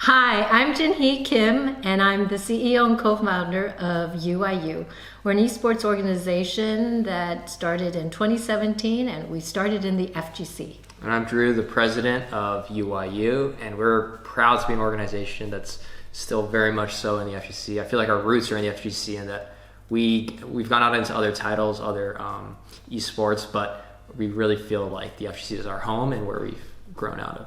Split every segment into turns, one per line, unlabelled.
Hi, I'm Jinhee Kim, and I'm the CEO and co-founder of UYU. We're an esports organization that started in 2017, and we started in the FGC.
And I'm Drew, the president of UYU, and we're proud to be an organization that's still very much so in the FGC. I feel like our roots are in the FGC and that we've gone out into other titles, other esports, but we really feel like the FGC is our home and where we've grown out of.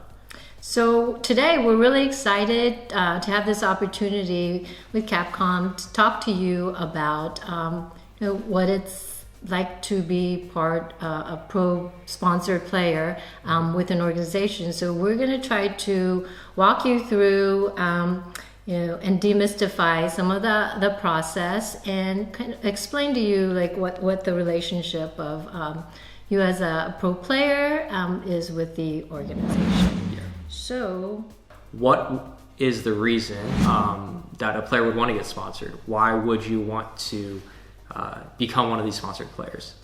So today we're really excited to have this opportunity with Capcom to talk to you about what it's like to be a pro-sponsored player with an organization. So we're going to try to walk you through and demystify some of the process and kind of explain to you like what the relationship of you as a pro player is with the organization. So,
what is the reason that a player would want to get sponsored? Why would you want to become one of these sponsored players?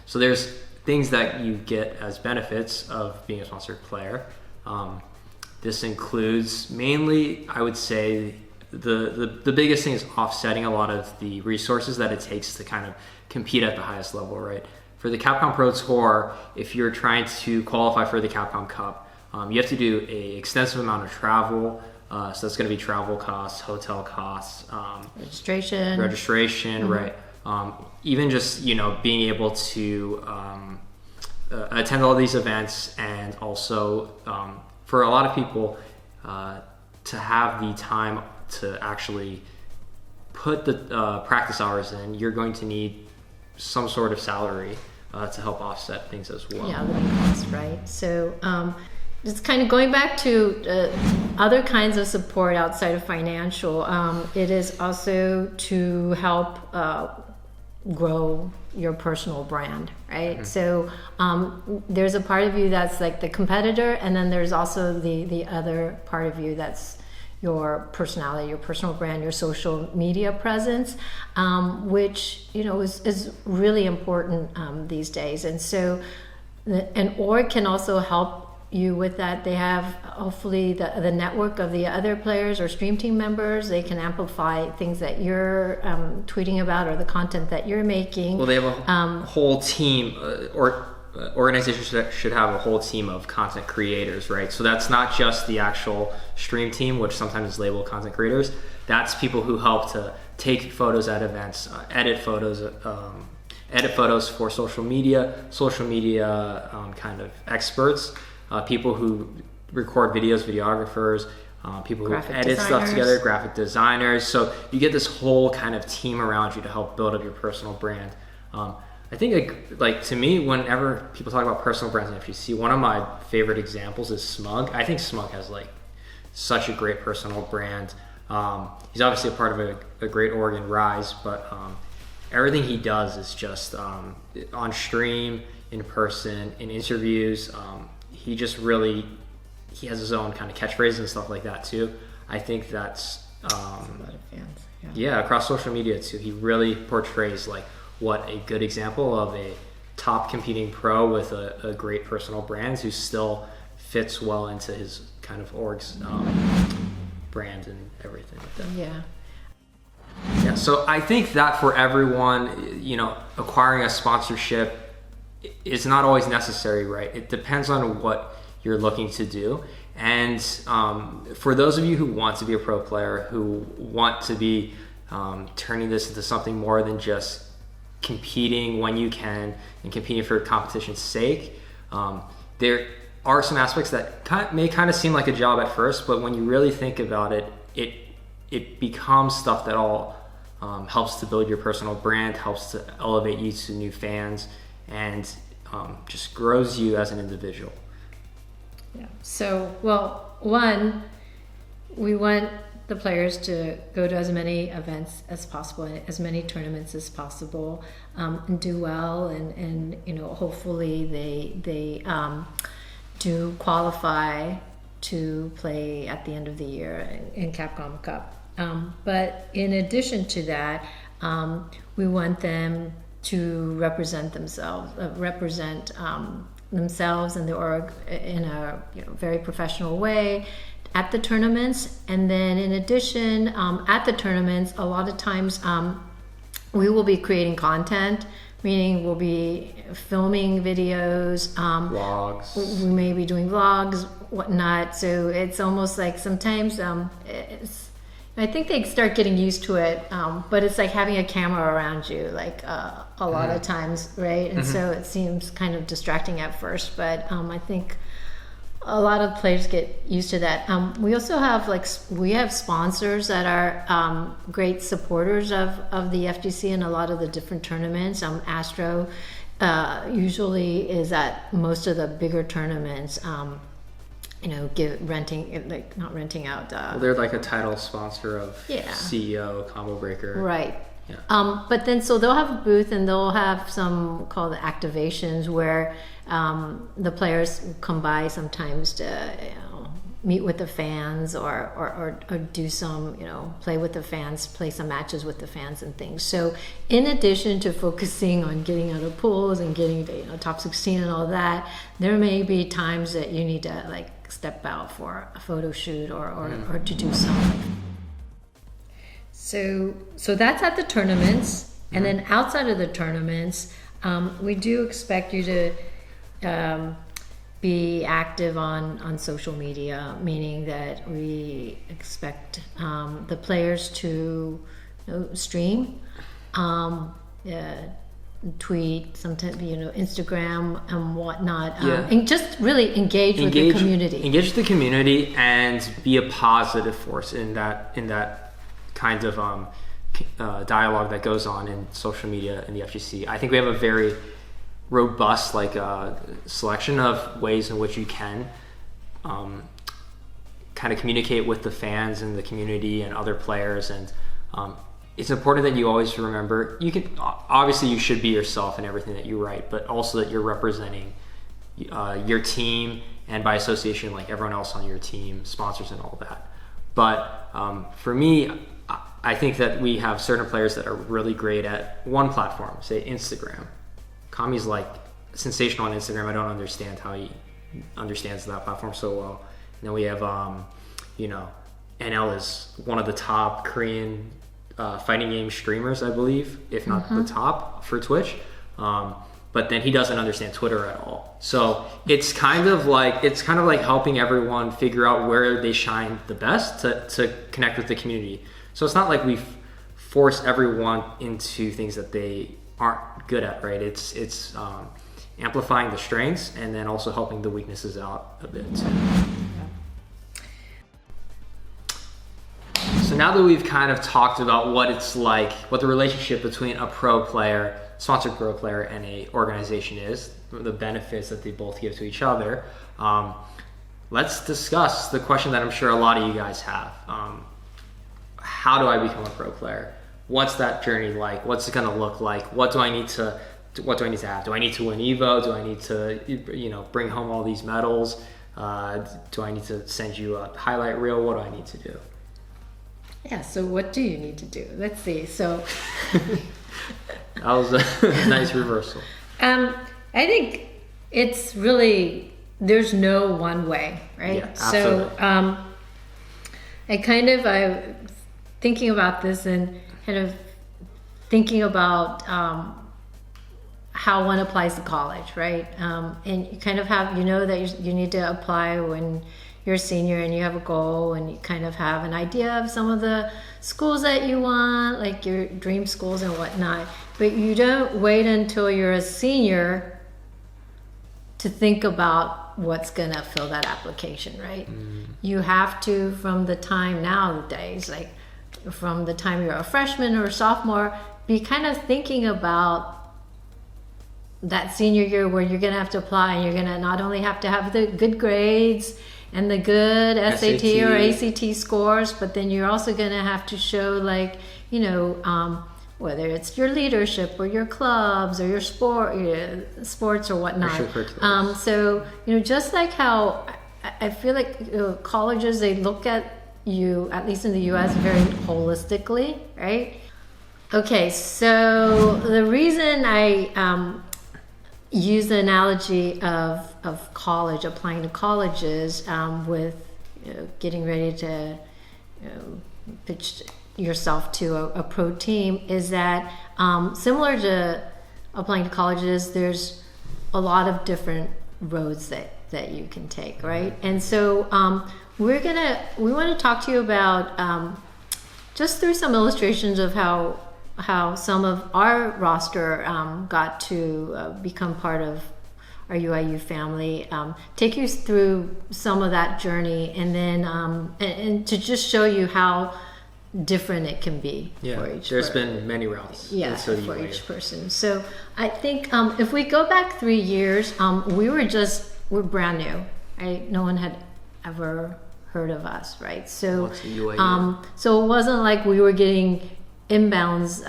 So there's things that you get as benefits of being a sponsored player. This includes mainly, I would say, the biggest thing is offsetting a lot of the resources that it takes to kind of compete at the highest level, right? For the Capcom Pro Tour, if you're trying to qualify for the Capcom Cup, you have to do an extensive amount of travel. So that's going to be travel costs, hotel costs,
registration,
mm-hmm. Right? Even just being able to attend all these events, and also for a lot of people to have the time to actually put the practice hours in, you're going to need some sort of salary to help offset things as well.
Yeah, living costs, right? So. It's kind of going back to other kinds of support outside of financial. It is also to help grow your personal brand, right? Mm-hmm. So there's a part of you that's like the competitor, and then there's also the other part of you that's your personality, your personal brand, your social media presence, which is really important these days. And so an org can also help you with that. They have hopefully the network of the other players or stream team members. They can amplify things that you're tweeting about or the content that you're making.
Well, they have a whole team, or organizations should have a whole team of content creators, right? So that's not just the actual stream team, which sometimes is labeled content creators. That's people who help to take photos at events, edit photos for social media kind of experts. People who record videos, videographers, people who edit stuff together, graphic designers. So you get this whole kind of team around you to help build up your personal brand. I think like to me, whenever people talk about personal brands in FGC, one of my favorite examples is Smug. I think Smug has like such a great personal brand. He's obviously a part of a great org in Rise, but everything he does is just on stream, in person, in interviews. He just really, he has his own kind of catchphrases and stuff like that too. I think that's a lot of fans. Yeah, across social media too. He really portrays like what a good example of a top competing pro with a great personal brand who still fits well into his kind of org's brand and everything like that. Yeah. So I think that for everyone, acquiring a sponsorship is not always necessary, right? It depends on what you're looking to do. And for those of you who want to be a pro player, who want to be turning this into something more than just competing when you can and competing for competition's sake, there are some aspects that may kind of seem like a job at first, but when you really think about it, it becomes stuff that all helps to build your personal brand, helps to elevate you to new fans, and just grows you as an individual.
Yeah. So, one, we want the players to go to as many events as possible, as many tournaments as possible, and do well, and hopefully they do qualify to play at the end of the year in Capcom Cup. But in addition to that, we want them to represent themselves, themselves and the org in a very professional way, at the tournaments. And then in addition, at the tournaments, a lot of times we will be creating content, meaning we'll be filming videos,
vlogs.
We may be doing vlogs, whatnot. So it's almost like sometimes I think they start getting used to it, but it's like having a camera around you, like a lot of times, right? And so it seems kind of distracting at first, but I think a lot of players get used to that. We also have we have sponsors that are great supporters of the FGC and a lot of the different tournaments. Astro usually is at most of the bigger tournaments. Not renting out.
Well, they're like a title sponsor of
Yeah.
CEO, Combo Breaker.
Right.
Yeah.
But then, so they'll have a booth and they'll have some called activations where the players come by sometimes to meet with the fans or do some, play with the fans, play some matches with the fans and things. So in addition to focusing on getting out of pools and getting to, top 16 and all that, there may be times that you need to step out for a photo shoot or to do something. So that's at the tournaments, and then outside of the tournaments, we do expect you to be active on social media, meaning that we expect the players to stream, tweet, sometimes Instagram and whatnot, and just really engage with the community.
Engage with the community and be a positive force in that kind of dialogue that goes on in social media in the FGC. I think we have a very robust selection of ways in which you can kind of communicate with the fans and the community and other players, and it's important that you always remember you should be yourself in everything that you write, but also that you're representing your team and by association everyone else on your team, sponsors and all that. But for me, I think that we have certain players that are really great at one platform, say Instagram. Kami's sensational on Instagram. I don't understand how he understands that platform so well. And then we have, NL is one of the top Korean fighting game streamers, I believe, if not the top for Twitch. But then he doesn't understand Twitter at all. So it's kind of like helping everyone figure out where they shine the best to connect with the community. So it's not like we force everyone into things that they aren't good at, right? It's amplifying the strengths and then also helping the weaknesses out a bit too. So now that we've kind of talked about what it's like, what the relationship between a pro player, sponsored pro player, and a organization is, the benefits that they both give to each other, let's discuss the question that I'm sure a lot of you guys have. How do I become a pro player? What's that journey like? What's it going to look like? What do I need to have? Do I need to win Evo? Do I need to, bring home all these medals? Do I need to send you a highlight reel? What do I need to do?
Yeah, so what do you need to do? Let's see. So
that was a nice reversal.
I think it's really, there's no one way, right?
Yeah, absolutely.
So I thinking about this and kind of thinking about how one applies to college, right? And you kind of have, that you need to apply when you're a senior and you have a goal and you kind of have an idea of some of the schools that you want, like your dream schools and whatnot. But you don't wait until you're a senior to think about what's going to fill that application, right? You have to, from the time nowadays, from the time you're a freshman or a sophomore, be kind of thinking about that senior year where you're going to have to apply, and you're going to not only have to have the good grades and the good SAT or ACT scores, but then you're also going to have to show whether it's your leadership or your clubs or your sports or whatnot. So, just like how I feel like colleges, they look at you, at least in the US, very holistically, right? Okay, so the reason I use the analogy of college, applying to colleges with getting ready to pitch yourself to a pro team is that similar to applying to colleges, there's a lot of different roads that you can take, right? And so we want to talk to you about just through some illustrations of how some of our roster got to become part of our UYU family, take you through some of that journey, and then and to just show you how different it can be for each
there's been many routes
for each person. So I think if we go back 3 years, we're brand new. No one had ever heard of us, right? So so it wasn't like we were getting inbounds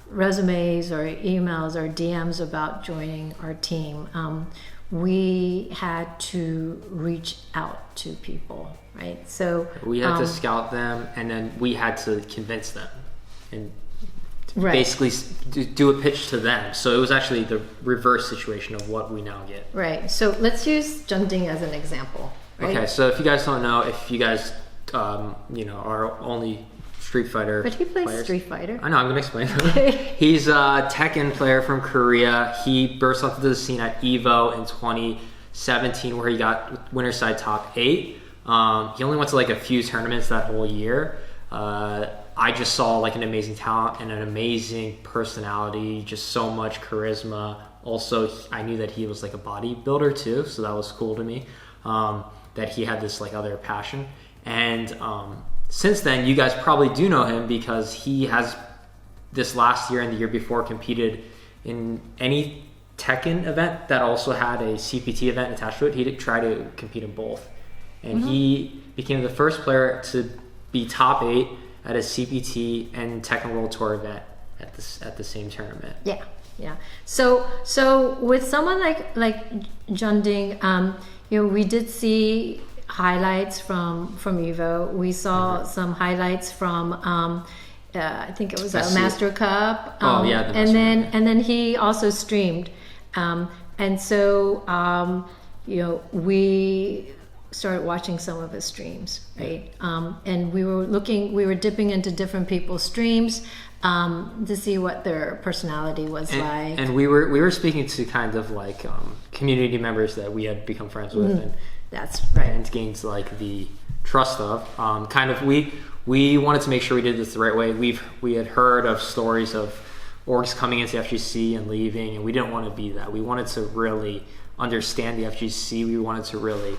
resumes or emails or DMs about joining our team. We had to reach out to people, right? So
we had to scout them, and then we had to convince them and basically do a pitch to them. So it was actually the reverse situation of what we now get.
Right. So let's use Jinhee as an example. Right?
Okay. So if you guys don't know, if you guys are only Street Fighter.
But he plays Street Fighter.
I know, I'm going to explain. He's a Tekken player from Korea. He burst onto the scene at EVO in 2017 where he got winner side top 8. He only went to like a few tournaments that whole year. I just saw like an amazing talent and an amazing personality, just so much charisma. Also, I knew that he was like a bodybuilder too, so that was cool to me, that he had this like other passion. And since then, you guys probably do know him because he has this last year and the year before competed in any Tekken event that also had a CPT event attached to it. He did try to compete in both. And he became the first player to be top 8 at a CPT and Tekken World Tour event at the same tournament.
Yeah. So with someone like Jinhee, we did see highlights from EVO. We saw some highlights from I think it was a Master Cup. And then he also streamed, and so we started watching some of his streams, right? And we were dipping into different people's streams to see what their personality was like.
And we were speaking to kind of like community members that we had become friends with, and
that's right,
and gained like the trust of. We wanted to make sure we did this the right way. We had heard of stories of orgs coming into FGC and leaving, and we didn't want to be that. We wanted to really understand the FGC. We wanted to really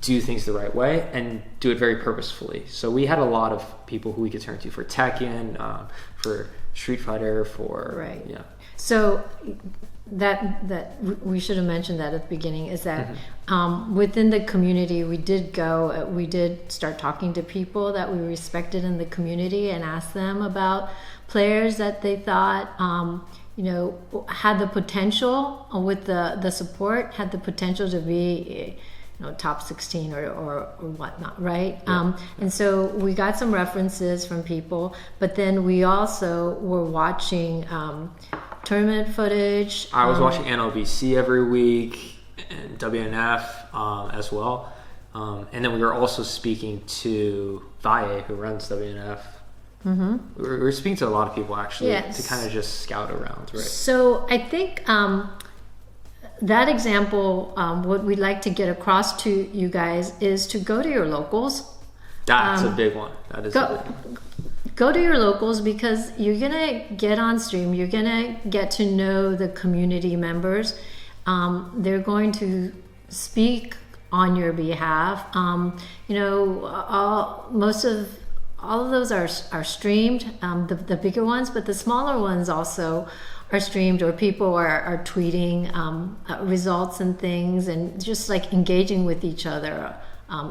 do things the right way and do it very purposefully. So we had a lot of people who we could turn to for Tekken, for Street Fighter,
So that we should have mentioned that at the beginning is that within the community we did start talking to people that we respected in the community and asked them about players that they thought had the potential with the support, had the potential to be top 16 or whatnot, right? And so we got some references from people, but then we also were watching tournament footage.
I was watching NLBC every week and WNF as well. And then we were also speaking to Valle, who runs WNF. We were speaking to a lot of people actually to kind of just scout around, right?
So I think that example, what we'd like to get across to you guys is to go to your locals.
That's a big one. That is a big one.
Go to your locals because you're gonna get on stream. You're gonna get to know the community members. They're going to speak on your behalf. All of those are streamed. The bigger ones, but the smaller ones also are streamed, or people are tweeting results and things, and just like engaging with each other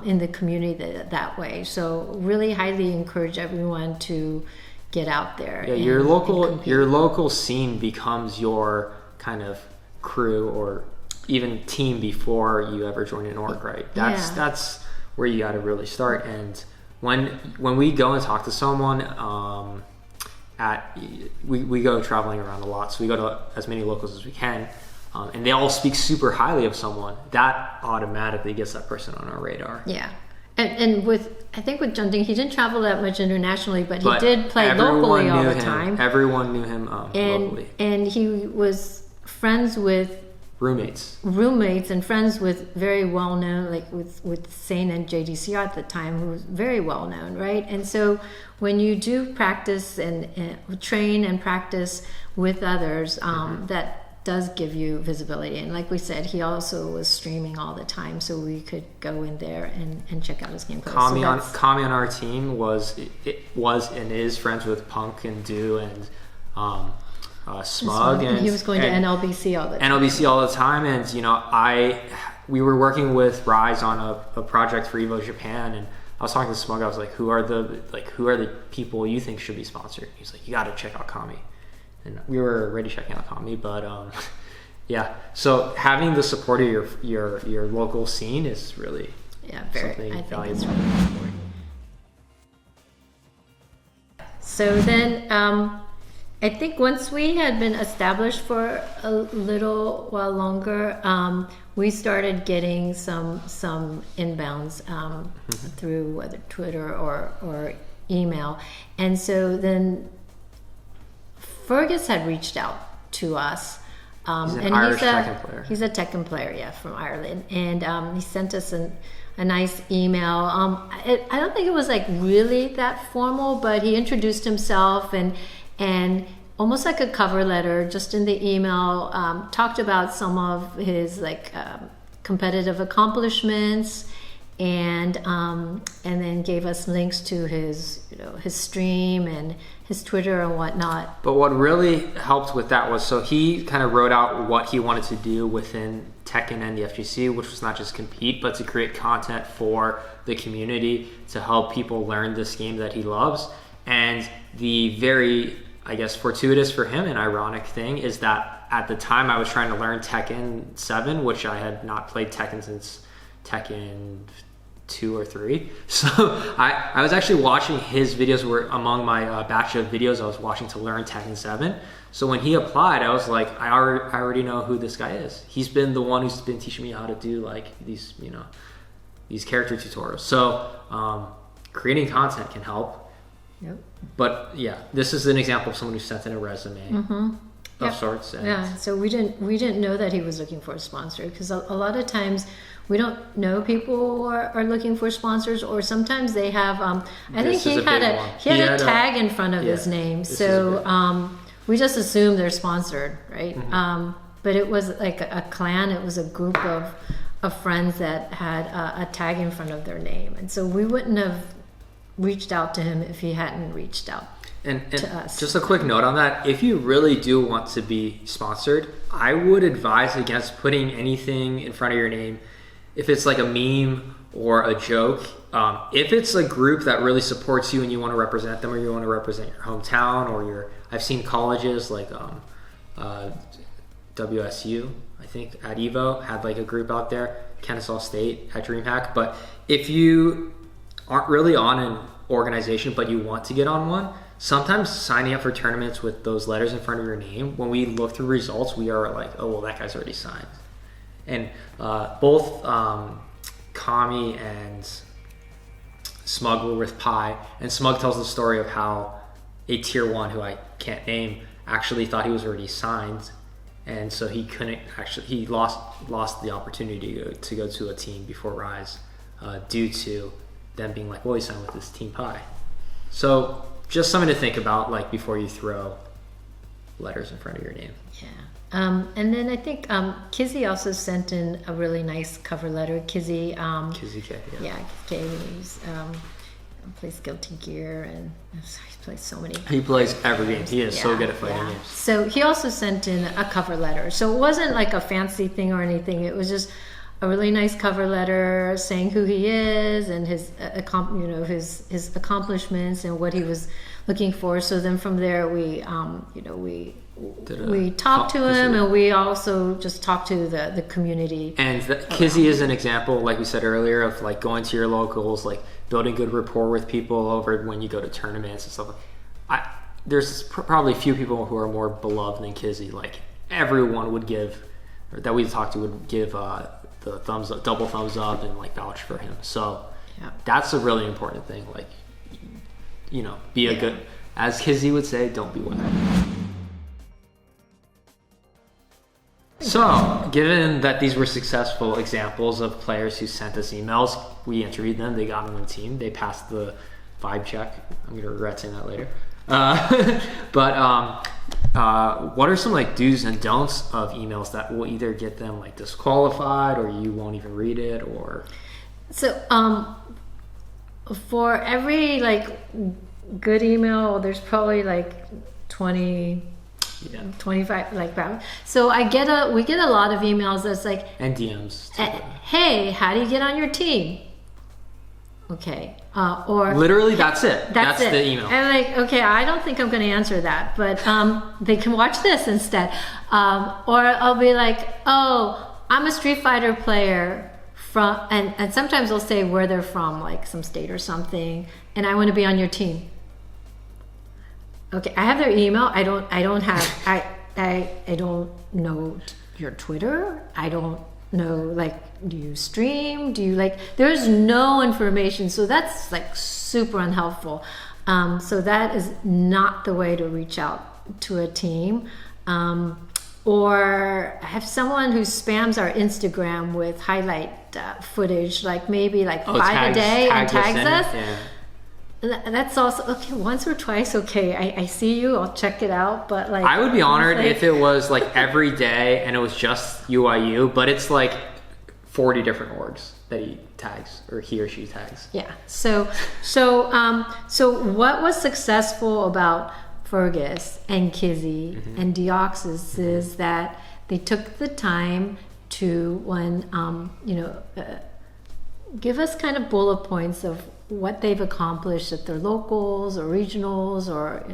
in the community that way. So really highly encourage everyone to get out there.
Yeah, your local scene becomes your kind of crew or even team before you ever join an org, right? That's where you got to really start. And when we go and talk to someone, we go traveling around a lot, so we go to as many locals as we can, and they all speak super highly of someone. That automatically gets that person on our radar.
Yeah, And I think with Jinhee, he didn't travel that much internationally, but he
But
did play
everyone
locally all
knew
the
him.
time.
Everyone knew him locally.
And he was friends with
Roommates
and friends with very well known, like with Sane and JDCR at the time, who was very well known, right? And so when you do practice and train and practice with others, that does give you visibility. And like we said, he also was streaming all the time, so we could go in there and check out his gameplay.
Kami on our team was and is friends with Punk and Do and Smug,
and he was going to NLBC all the time.
And we were working with Rise on a project for Evo Japan, and I was talking to Smug. I was like, who are the people you think should be sponsored? He's like, you got to check out Kami. And we were already checking out Kami, but yeah. So having the support of your local scene is really something valuable.
It's really important. So then, I think once we had been established for a little while longer, we started getting some inbounds through whether Twitter or email, and so then Fergus had reached out to us.
He's an Irish Tekken player.
He's a Tekken player, from Ireland, and he sent us a nice email. I don't think it was like really that formal, but he introduced himself and almost like a cover letter, just in the email, talked about some of his competitive accomplishments, and then gave us links to his stream and his Twitter and whatnot.
But what really helped with that was, so he kind of wrote out what he wanted to do within Tekken and the FGC, which was not just compete, but to create content for the community to help people learn this game that he loves. And the very, I guess, fortuitous for him and ironic thing is that at the time I was trying to learn Tekken 7, which I had not played Tekken since Tekken 2 or 3. So I was actually watching his videos, were among my batch of videos I was watching to learn Tekken 7. So when he applied, I was like, I already know who this guy is. He's been the one who's been teaching me how to do these character tutorials. So creating content can help.
Yep.
But yeah, this is an example of someone who sent in a resume of sorts. And
so we didn't know that he was looking for a sponsor, because a lot of times we don't know people who are looking for sponsors, or sometimes they have. I think he had a tag in front of his name, so we just assumed they're sponsored, right?
Mm-hmm.
But it was like a clan. It was a group of friends that had a tag in front of their name, and so we wouldn't have reached out to him if he hadn't reached out to us.
Just a quick note on that: if you really do want to be sponsored, I would advise against putting anything in front of your name. If it's like a meme or a joke, if it's a group that really supports you and you want to represent them, or you want to represent your hometown or I've seen colleges like WSU, I think at Evo had like a group out there, Kennesaw State at DreamHack. But if you aren't really on an organization but you want to get on one, sometimes signing up for tournaments with those letters in front of your name, when we look through results, we are like, oh well, that guy's already signed. And both Kami and Smug were with Pi, and Smug tells the story of how a tier 1, who I can't name, actually thought he was already signed, and so he couldn't actually, he lost the opportunity to go to a team before Rise due to them being like, well, he signed with this Team Pi. So just something to think about, like, before you throw letters in front of your name.
Yeah. And then I think Kizzy also sent in a really nice cover letter. Kizzy
K,
yeah, K, plays Guilty Gear, and he plays so many.
He plays every game. He is so good at fighting games.
So he also sent in a cover letter. So it wasn't like a fancy thing or anything. It was just a really nice cover letter saying who he is and his accomplishments and what he was looking for. So then from there we talked to him, and we also just talked to the community. And
Kizzy is an example, like we said earlier, of like going to your locals, like building good rapport with people over when you go to tournaments and stuff. There's probably a few people who are more beloved than Kizzy. Like everyone would give, or that we talked to would give the thumbs up, double thumbs up, and like vouch for him. So
Yeah.
That's a really important thing. Like, be a good, as Kizzy would say, don't be wet. So, given that these were successful examples of players who sent us emails, we interviewed them, they got on the team, they passed the vibe check. I'm going to regret saying that later. But what are some like do's and don'ts of emails that will either get them like disqualified, or you won't even read it, or...
So, for every like good email, there's probably like 25 like that. So we get a lot of emails that's like,
and DMs too.
Hey, how do you get on your team? Okay. Or
literally that's it. That's
it.
The email.
And like, okay, I don't think I'm going to answer that, but they can watch this instead. Or I'll be like, oh, I'm a Street Fighter player from, and sometimes they'll say where they're from, like some state or something, and I want to be on your team. Okay, I have their email. I don't know your Twitter. I don't know, like, do you stream? Do you like, there's no information. So that's like super unhelpful. So that is not the way to reach out to a team. Or have someone who spams our Instagram with highlight footage, like maybe like 5 a day and tags us.
Yeah.
That's also okay. Once or twice, okay. I see you. I'll check it out. But like,
I would be honored if it was like every day and it was just UYU, but it's like 40 different orgs that he tags, or he or she tags.
Yeah. So what was successful about Fergus and Kizzy and Deoxys is that they took the time to give us kind of bullet points of what they've accomplished at their locals or regionals, or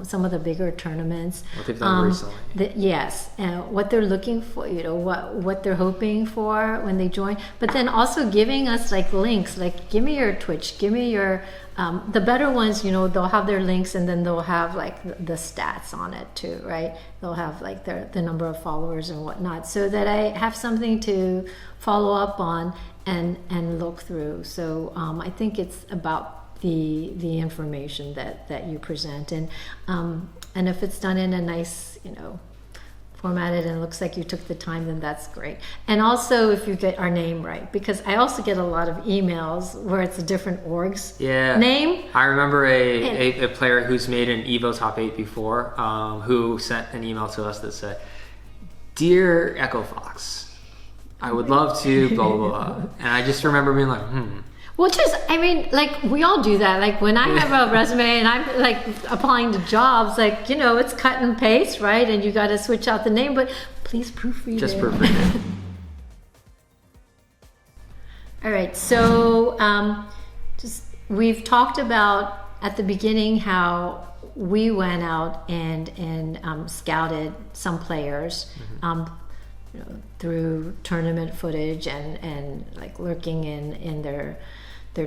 some of the bigger tournaments.
What they've done recently.
Yes, and what they're looking for, what they're hoping for when they join. But then also giving us like links, like give me your Twitch, give me your the better ones. They'll have their links, and then they'll have like the stats on it too, right? They'll have like the number of followers and whatnot, so that I have something to follow up on and look through. So I think it's about the information that you present, and if it's done in a nice, formatted and looks like you took the time, then that's great. And also if you get our name right, because I also get a lot of emails where it's a different org's name.
I remember a player who's made an Evo top 8 before, who sent an email to us that said, "Dear Echo Fox, I would love to blah, blah, blah." And I just remember being like,
Which is, like we all do that. Like when I have a resume and I'm like applying to jobs, like, it's cut and paste, right? And you got to switch out the name, but please proofread
just
it.
proofread it.
All right. So we've talked about at the beginning how we went out and scouted some players. Through tournament footage and like lurking in their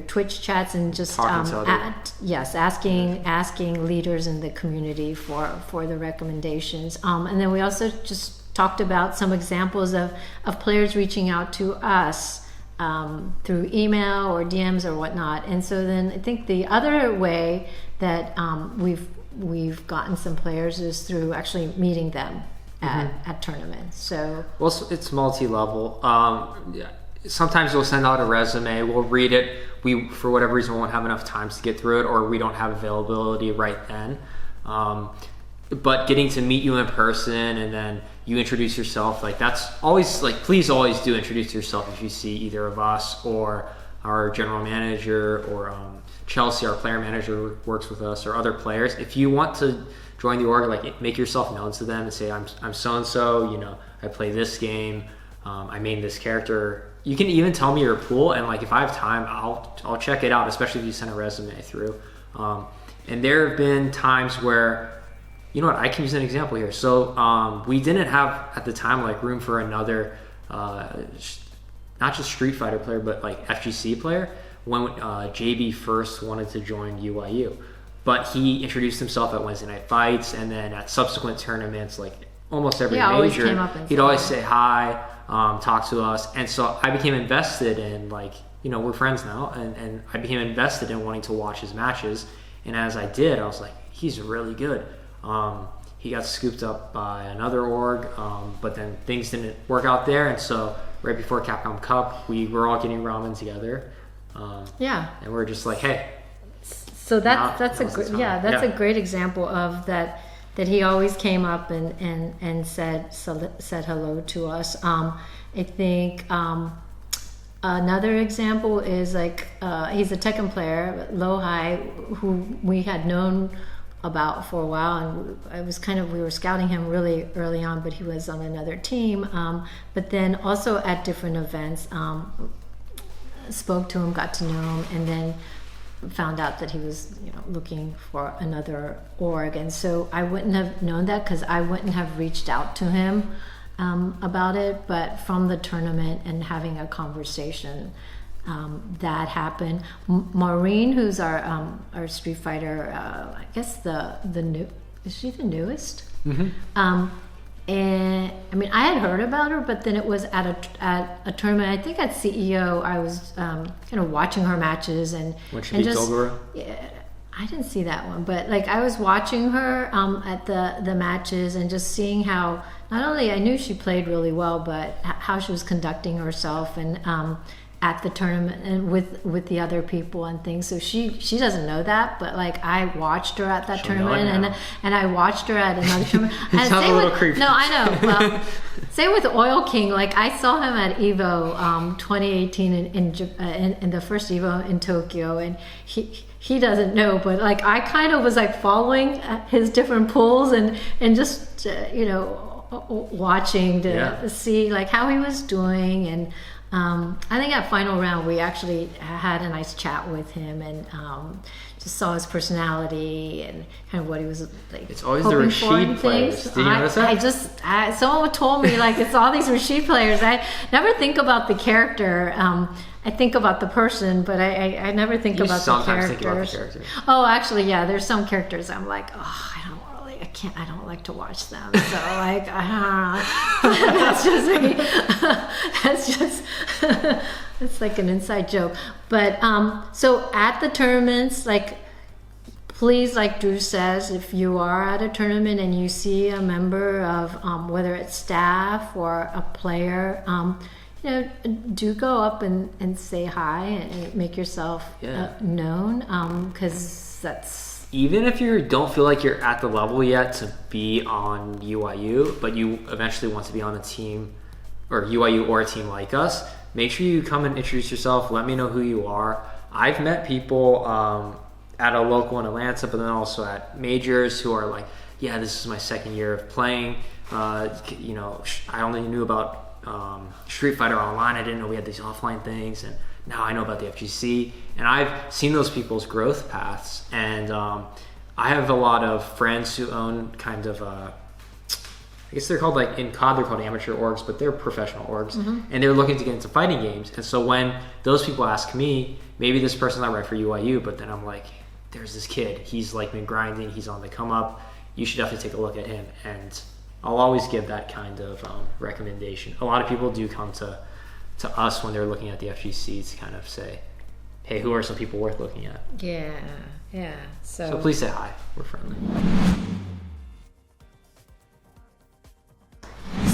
Twitch chats, and just asking leaders in the community for the recommendations. And then we also just talked about some examples of players reaching out to us through email or DMs or whatnot. And so then I think the other way that we've gotten some players is through actually meeting them at tournaments. So
it's multi-level. Sometimes we'll send out a resume, we'll read it, we for whatever reason won't have enough time to get through it, or we don't have availability right then, but getting to meet you in person and then you introduce yourself, like that's always like, please always do introduce yourself if you see either of us or our general manager, or Chelsea, our player manager, works with us, or other players. If you want to join the org, like make yourself known to them and say, I'm so-and-so, I play this game, I made this character. You can even tell me your pool, and like if I have time, I'll check it out, especially if you send a resume through. And there have been times where, I can use an example here. So we didn't have at the time like room for another, not just Street Fighter player, but like FGC player when JB first wanted to join UYU. But he introduced himself at Wednesday Night Fights, and then at subsequent tournaments, like almost every major, he'd always say hi. talk to us. And so I became invested in, like, we're friends now, and I became invested in wanting to watch his matches. And as I did, I was like, he's really good. He got scooped up by another org, but then things didn't work out there. And so right before Capcom Cup, we were all getting ramen together. And we were just like, hey.
So that's a great example of that he always came up and said hello to us. I think another example is like he's a Tekken player, Lohai, who we had known about for a while, and it was we were scouting him really early on, but he was on another team. But then also at different events, spoke to him, got to know him, and then found out that he was looking for another org. And so I wouldn't have known that because I wouldn't have reached out to him about it, but from the tournament and having a conversation that happened. Maureen, who's our Street Fighter, I guess is she the newest? And I mean, I had heard about her, but then it was at a tournament. I think at CEO, I was kind of watching her matches and just Toguro? Yeah, I didn't see that one, but like I was watching her at the matches and just seeing how not only I knew she played really well, but how she was conducting herself and at the tournament and with the other people and things. So she doesn't know that, but like I watched her at that tournament and I watched her at another tournament.
It's a little creepy.
No, I know. Well, same with Oil King. Like I saw him at Evo 2018 in the first Evo in Tokyo, and he doesn't know, but like I kind of was like following his different pulls and just watching to see like how he was doing. And I think at final round we actually had a nice chat with him and just saw his personality and kind of what he was like.
It's always the Rashid players. Did you notice that?
Someone told me like it's all these Rashid players. I never think about the character. I think about the person, but I never think about the characters. Oh, actually, yeah. There's some characters I'm like, oh, I don't like to watch them. So like, that's just me. That's just, it's like an inside joke. But so at the tournaments, like, please, like Drew says, if you are at a tournament and you see a member of whether it's staff or a player, do go up and say hi and make yourself known, because that's.
Even if you don't feel like you're at the level yet to be on UYU, but you eventually want to be on a team or UYU or a team like us, make sure you come and introduce yourself. Let me know who you are. I've met people at a local in Atlanta, but then also at majors who are like, yeah, this is my second year of playing. I only knew about Street Fighter Online. I didn't know we had these offline things, and now I know about the FGC, and I've seen those people's growth paths. And I have a lot of friends who own kind of, I guess they're called like in COD, they're called amateur orgs, but they're professional orgs, and they're looking to get into fighting games. And so when those people ask me, maybe this person's not right for UYU, but then I'm like, there's this kid, he's like been grinding, he's on the come up, you should definitely take a look at him. And I'll always give that kind of recommendation. A lot of people do come to us when they're looking at the FGC to kind of say, hey, who are some people worth looking at?
Yeah.
So please say hi. We're friendly.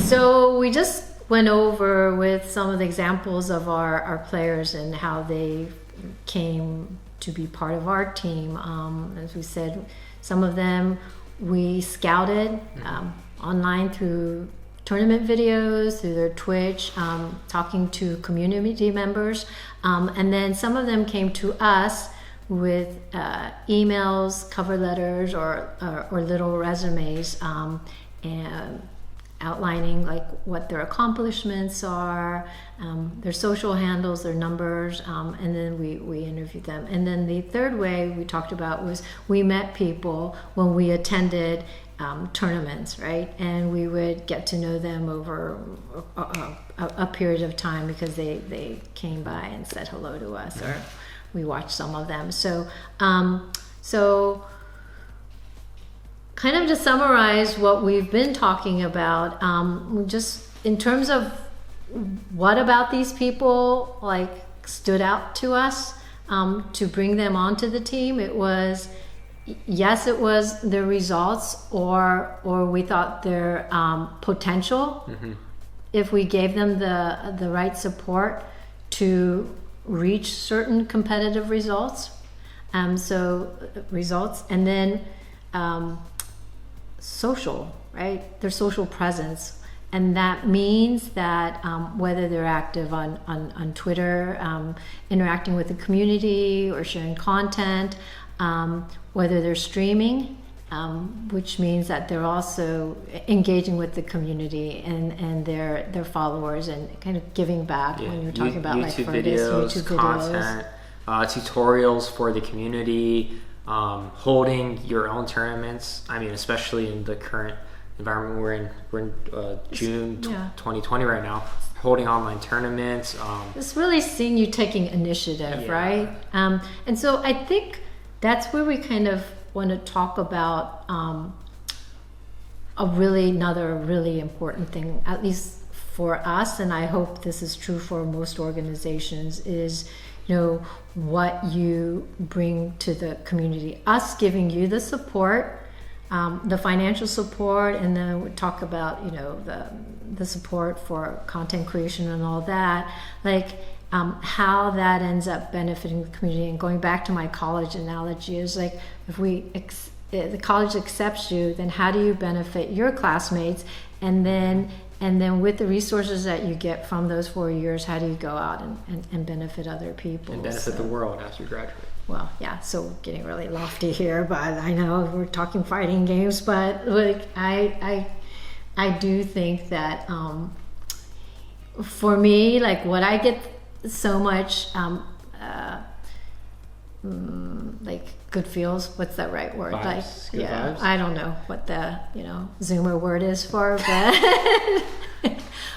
So we just went over with some of the examples of our players and how they came to be part of our team. As we said, some of them we scouted online through tournament videos, through their Twitch, talking to community members, and then some of them came to us with emails, cover letters, or little resumes, and outlining like what their accomplishments are, their social handles, their numbers, and then we interviewed them. And then the third way we talked about was we met people when we attended tournaments, right? And we would get to know them over a period of time because they came by and said hello to us, or we watched some of them. So kind of to summarize what we've been talking about, just in terms of what about these people like stood out to us to bring them onto the team? It was, yes, it was their results, or we thought their potential. If we gave them the right support to reach certain competitive results. So results, and then social, right? Their social presence. And that means that whether they're active on Twitter, interacting with the community or sharing content, whether they're streaming, which means that they're also engaging with the community and their followers and kind of giving back. When you're talking about
YouTube
like
videos, content, tutorials for the community, holding your own tournaments. I mean, especially in the current environment we're in June 2020 right now, holding online tournaments.
It's really seeing you taking initiative, right? And so I think that's where we kind of want to talk about another really important thing, at least for us, and I hope this is true for most organizations, is what you bring to the community. Us giving you the support, the financial support, and then we talk about the support for content creation and all that, like how that ends up benefiting the community. And going back to my college analogy, is like, if the college accepts you, then how do you benefit your classmates? And then with the resources that you get from those 4 years, how do you go out and benefit other people
and benefit the world after you graduate?
Well, yeah, so we're getting really lofty here, but I know we're talking fighting games, but like I do think that for me, like what I get so much like good feels, what's that right word?
Vibes,
like
vibes.
I don't know what the Zoomer word is for, but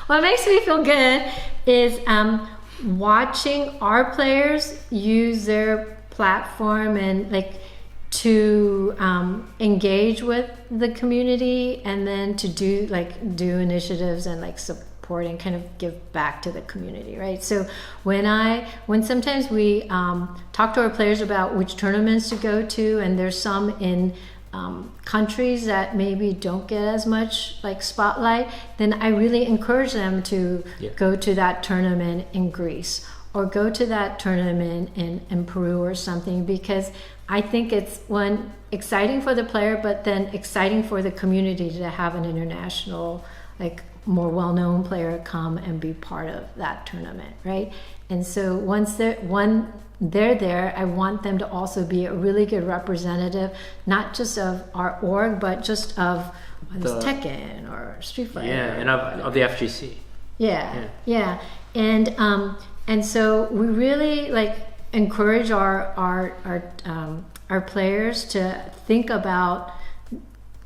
what makes me feel good is watching our players use their platform and like to engage with the community, and then to do initiatives and like support and kind of give back to the community, right? So when sometimes we talk to our players about which tournaments to go to, and there's some in countries that maybe don't get as much like spotlight, then I really encourage them to go to that tournament in Greece, or go to that tournament in Peru or something, because I think it's exciting for the player, but then exciting for the community to have an international, like more well-known player come and be part of that tournament, right? And so once they're there, I want them to also be a really good representative, not just of our org, but just of Tekken or Street Fighter.
Yeah, and of the FGC.
Yeah. And so we really like encourage our players to think about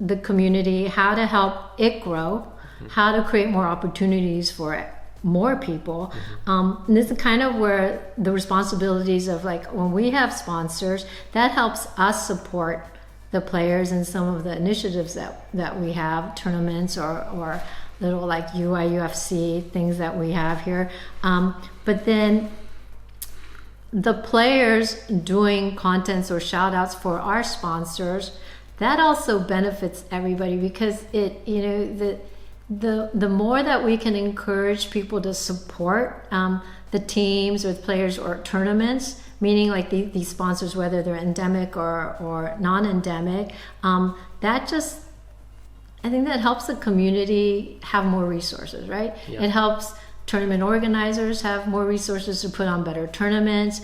the community, how to help it grow, how to create more opportunities for more people. And this is kind of where the responsibilities of like when we have sponsors, that helps us support the players in some of the initiatives that we have, tournaments or little like UYUFC things that we have here. But then the players doing contents or shout outs for our sponsors, that also benefits everybody, because the more that we can encourage people to support the teams or the players or tournaments, meaning like these sponsors, whether they're endemic or non-endemic, I think that helps the community have more resources, right? Yeah. It helps tournament organizers have more resources to put on better tournaments.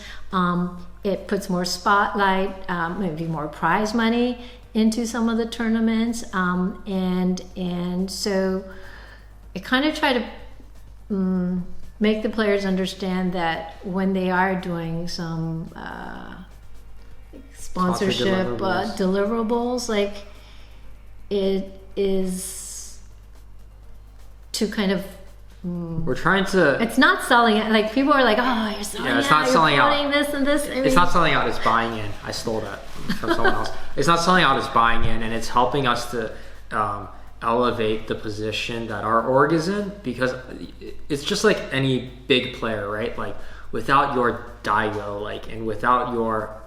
It puts more spotlight, maybe more prize money into some of the tournaments, and so I kind of try to make the players understand that when they are doing some sponsorship deliverables, like it is to kind of
we're trying to.
It's not selling it. Like people are like, "Oh, you're selling out.
It's not selling out.
This and this."
It's not selling out. It's buying in. I stole that from someone else. It's not selling out. It's buying in, and it's helping us to elevate the position that our org is in, because it's just like any big player, right? Like without your Daigo, like, and without your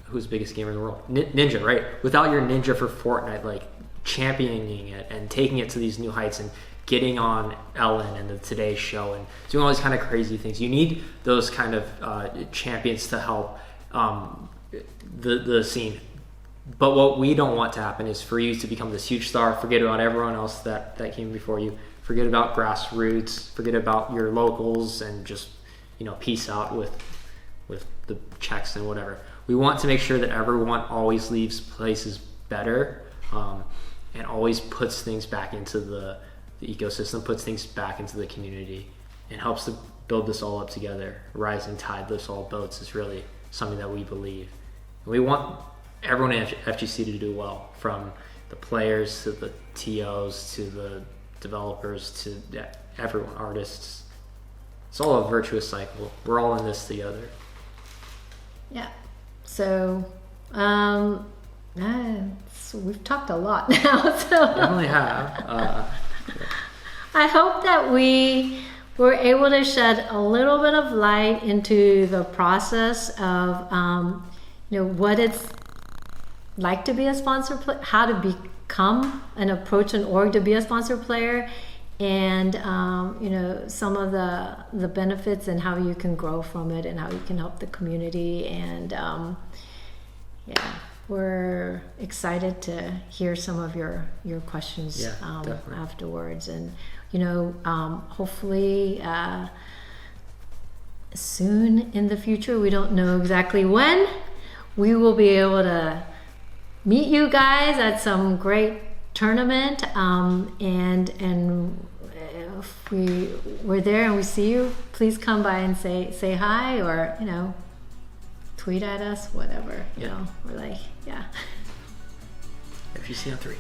who's the biggest gamer in the world? Ninja, right? Without your Ninja for Fortnite, like championing it and taking it to these new heights and getting on Ellen and the Today Show and doing all these kind of crazy things. You need those kind of champions to help the scene. But what we don't want to happen is for you to become this huge star, forget about everyone else that came before you, forget about grassroots, forget about your locals, and just, you know, peace out with the checks and whatever. We want to make sure that everyone always leaves places better, and always puts things back into the ecosystem, puts things back into the community, and helps to build this all up together. Rising tide lifts all boats is really something that we believe. And we want everyone in FGC to do well, from the players to the TOs to the developers to everyone, artists. It's all a virtuous cycle. We're all in this together.
Yeah. So, so we've talked a lot now. So
Definitely have.
I hope that we were able to shed a little bit of light into the process of, what it's like to be a sponsor player, how to become and approach an org to be a sponsor player, and some of the benefits and how you can grow from it and how you can help the community. And we're excited to hear some of your questions afterwards. And hopefully soon in the future, we don't know exactly when, we will be able to meet you guys at some great tournament, and if we're there and we see you, please come by and say hi, or tweet at us, whatever. We're like,
FGC on 3.